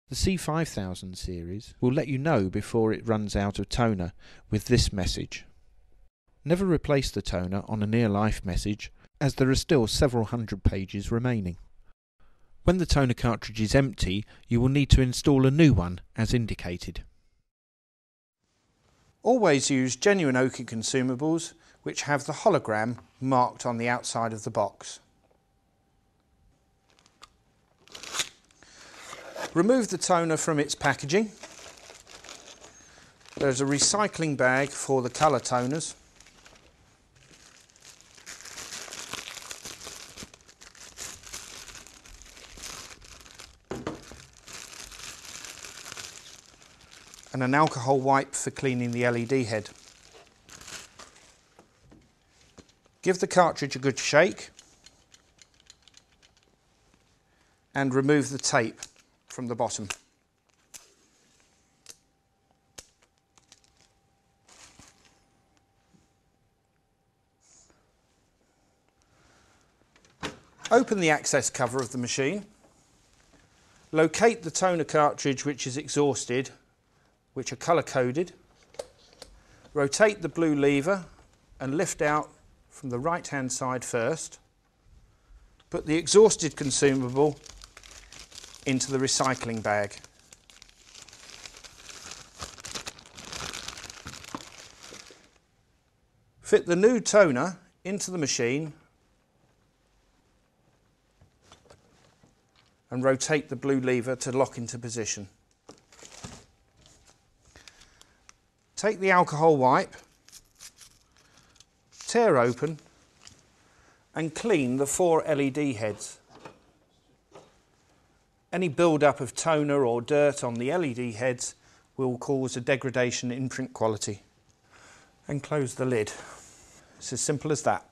The C5000 series will let you know before it runs out of toner with this message. Never replace the toner on a near-life message, as there are still several hundred pages remaining. When the toner cartridge is empty, you will need to install a new one as indicated. Always use genuine Oki consumables which have the hologram marked on the outside of the box. Remove the toner from its packaging. There's a recycling bag for the colour toners. And an alcohol wipe for cleaning the LED head. Give the cartridge a good shake and remove the tape from the bottom. Open the access cover of the machine. Locate the toner cartridge which is exhausted, which are colour coded. Rotate the blue lever and lift out from the right hand side first. Put the exhausted consumable into the recycling bag. Fit the new toner into the machine and rotate the blue lever to lock into position. Take the alcohol wipe, tear open and clean the 4 LED heads. Any build-up of toner or dirt on the LED heads will cause a degradation in print quality. And close the lid. It's as simple as that.